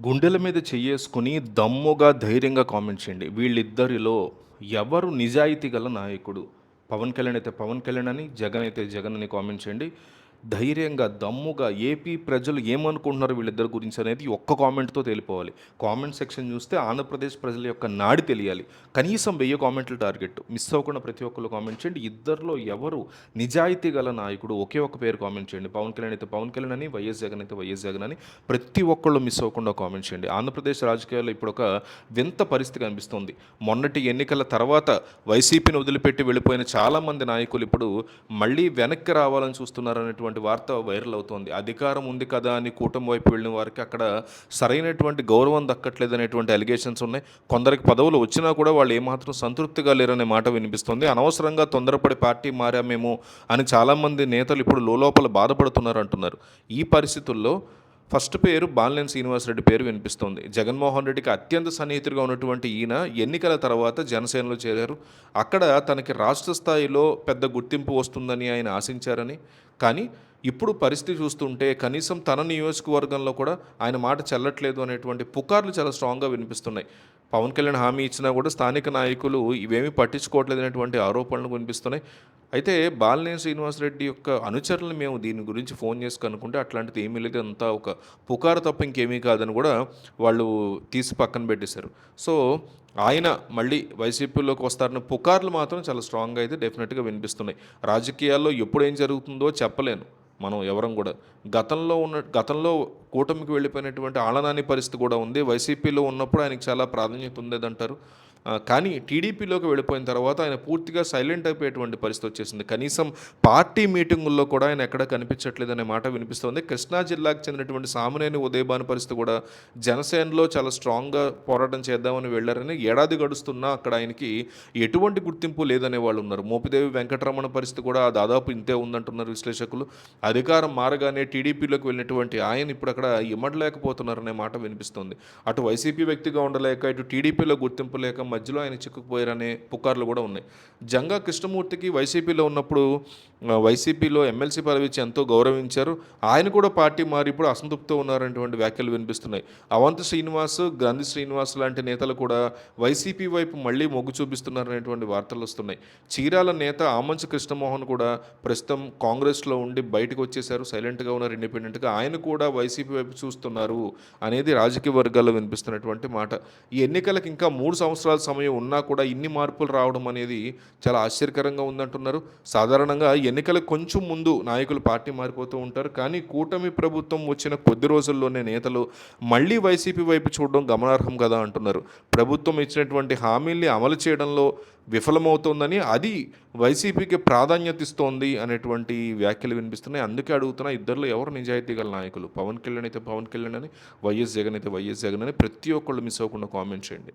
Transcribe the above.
గుండెల మీద చెయ్యేసుకొని దమ్ముగా, ధైర్యంగా కామెంట్ చేయండి. వీళ్ళిద్దరిలో ఎవరు నిజాయితీ గల నాయకుడు? పవన్ కళ్యాణ్ అయితే పవన్ కళ్యాణ్ అని, జగన్ అయితే జగన్ అని కామెంట్ చేయండి. ధైర్యంగా, దమ్ముగా ఏపీ ప్రజలు ఏమనుకుంటున్నారు వీళ్ళిద్దరి గురించి అనేది ఒక్క కామెంట్‌తో తేలిపోవాలి. కామెంట్ సెక్షన్ చూస్తే ఆంధ్రప్రదేశ్ ప్రజల యొక్క నాడి తెలియాలి. కనీసం 1000 కామెంట్‌లు టార్గెట్. మిస్ అవ్వకుండా ప్రతి ఒక్కళ్ళు కామెంట్ చేయండి. ఇద్దరిలో ఎవరు నిజాయితీ గల నాయకుడు? ఒకే ఒక పేరు కామెంట్ చేయండి. పవన్ కళ్యాణ్ అయితే పవన్ కళ్యాణ్ అని, వైఎస్ జగన్ అయితే వైఎస్ జగన్ అని ప్రతి ఒక్కళ్ళు మిస్ అవ్వకుండా కామెంట్ చేయండి. ఆంధ్రప్రదేశ్ రాజకీయాల్లో ఇప్పుడు ఒక వింత పరిస్థితి కనిపిస్తుంది. మొన్నటి ఎన్నికల తర్వాత వైసీపీని వదిలిపెట్టి వెళ్ళిపోయిన చాలామంది నాయకులు ఇప్పుడు మళ్ళీ వెనక్కి రావాలని చూస్తున్నారనేటువంటి వార్త వైరల్ అవుతోంది. అధికారం ఉంది కదా అని కూటమి వైపు వెళ్ళిన వారికి అక్కడ సరైనటువంటి గౌరవం దక్కట్లేదనేటువంటి అలిగేషన్స్ ఉన్నాయి. కొందరికి పదవులు వచ్చినా కూడా వాళ్ళు ఏమాత్రం సంతృప్తిగా లేరనే మాట వినిపిస్తుంది. అనవసరంగా తొందరపడి పార్టీ మారామేమో అని చాలామంది నేతలు ఇప్పుడు లోలోపల బాధపడుతున్నారు అంటున్నారు. ఈ పరిస్థితుల్లో ఫస్ట్ పేరు బాలినేని శ్రీనివాసరెడ్డి పేరు వినిపిస్తోంది. జగన్మోహన్ రెడ్డికి అత్యంత సన్నిహితుడిగా ఉన్నటువంటి ఈయన ఎన్నికల తర్వాత జనసేనలో చేరారు. అక్కడ తనకి రాష్ట్ర స్థాయిలో పెద్ద గుర్తింపు వస్తుందని ఆయన ఆశించారని, కానీ ఇప్పుడు పరిస్థితి చూస్తుంటే కనీసం తన నియోజకవర్గంలో కూడా ఆయన మాట చెల్లట్లేదు అనేటువంటి పుకార్లు చాలా స్ట్రాంగ్గా వినిపిస్తున్నాయి. పవన్ కళ్యాణ్ హామీ ఇచ్చినా కూడా స్థానిక నాయకులు ఇవేమీ పట్టించుకోవట్లేదు అనేటువంటి ఆరోపణలు వినిపిస్తున్నాయి. అయితే బాలినేని శ్రీనివాసరెడ్డి యొక్క అనుచరులను మేము దీని గురించి ఫోన్ చేసి కనుక్కుంటే అట్లాంటిది ఏమీ లేదు, అంతా ఒక పుకారు తప్ప ఇంకేమీ కాదని కూడా వాళ్ళు తీసి పక్కన పెట్టేశారు. సో ఆయన మళ్ళీ వైసీపీలోకి వస్తారన్న పుకార్లు మాత్రం చాలా స్ట్రాంగ్గా అయితే డెఫినెట్గా వినిపిస్తున్నాయి. రాజకీయాల్లో ఎప్పుడు ఏం జరుగుతుందో చెప్పలేను మనం ఎవరం కూడా. గతంలో కూటమికి వెళ్ళిపోయినటువంటి ఆళనాని పరిస్థితి కూడా ఉంది. వైసీపీలో ఉన్నప్పుడు ఆయనకి చాలా ప్రాధాన్యత ఉండేదంటారు. కానీ టీడీపీలోకి వెళ్ళిపోయిన తర్వాత ఆయన పూర్తిగా సైలెంట్ అయిపోయేటువంటి పరిస్థితి వచ్చేసింది. కనీసం పార్టీ మీటింగుల్లో కూడా ఆయన ఎక్కడ కనిపించట్లేదనే మాట వినిపిస్తుంది. కృష్ణా జిల్లాకు చెందినటువంటి సామాన్యుని ఉదయభాను పరిస్థితి కూడా జనసేనలో చాలా స్ట్రాంగ్గా పోరాటం చేద్దామని వెళ్ళారని, ఏడాది గడుస్తున్నా అక్కడ ఆయనకి ఎటువంటి గుర్తింపు లేదనే వాళ్ళు ఉన్నారు. మోపిదేవి వెంకటరమణ పరిస్థితి కూడా దాదాపు ఇంతే ఉందంటున్నారు విశ్లేషకులు. అధికారం మారగానే టీడీపీలోకి వెళ్ళినటువంటి ఆయన ఇప్పుడు అక్కడ ఇమ్మడలేకపోతున్నారనే మాట వినిపిస్తుంది. అటు వైసీపీ వ్యక్తిగా ఉండలేక, ఇటు టీడీపీలో గుర్తింపు లేక మధ్యలో ఆయన చిక్కుకుపోయారనే పుకార్లు కూడా ఉన్నాయి. జంగా కృష్ణమూర్తికి వైసీపీలో ఉన్నప్పుడు వైసీపీలో ఎమ్మెల్సీ పదవి ఇచ్చి ఎంతో గౌరవించారు. ఆయన కూడా పార్టీ మారి ఇప్పుడు అసంతృప్తితో ఉన్నారనేటువంటి వ్యాఖ్యలు వినిపిస్తున్నాయి. అవంతి శ్రీనివాస్, గ్రంథి శ్రీనివాస్ లాంటి నేతలు కూడా వైసీపీ వైపు మళ్ళీ మొగ్గు చూపిస్తున్నారనేటువంటి వార్తలు వస్తున్నాయి. చీరాల నేత ఆమంచి కృష్ణమోహన్ కూడా ప్రస్తుతం కాంగ్రెస్లో ఉండి బయటకు వచ్చేశారు, సైలెంట్గా ఉన్నారు ఇండిపెండెంట్గా. ఆయన కూడా వైసీపీ వైపు చూస్తున్నారు అనేది రాజకీయ వర్గాల్లో వినిపిస్తున్నటువంటి మాట. ఈ ఎన్నికలకు ఇంకా 3 సంవత్సరాల సమయం ఉన్నా కూడా ఇన్ని మార్పులు రావడం అనేది చాలా ఆశ్చర్యకరంగా ఉందంటున్నారు. సాధారణంగా ఎన్నికలకు కొంచెం ముందు నాయకులు పార్టీ మారిపోతూ ఉంటారు. కానీ కూటమి ప్రభుత్వం వచ్చిన కొద్ది రోజుల్లోనే నేతలు మళ్ళీ వైసీపీ వైపు చూడడం గమనార్హం కదా అంటున్నారు. ప్రభుత్వం ఇచ్చినటువంటి హామీల్ని అమలు చేయడంలో విఫలమవుతోందని, అది వైసీపీకి ప్రాధాన్యత ఇస్తోంది అనేటువంటి వ్యాఖ్యలు వినిపిస్తున్నాయి. అందుకే అడుగుతున్నా, ఇద్దరిలో ఎవరు నిజాయితీ గల నాయకులు? పవన్ కళ్యాణ్ అయితే పవన్ కళ్యాణ్ అని, వైఎస్ జగన్ అయితే వైఎస్ జగన్ అని ప్రతి ఒక్కళ్ళు మిస్ అవ్వకుండా కామెంట్ చేయండి.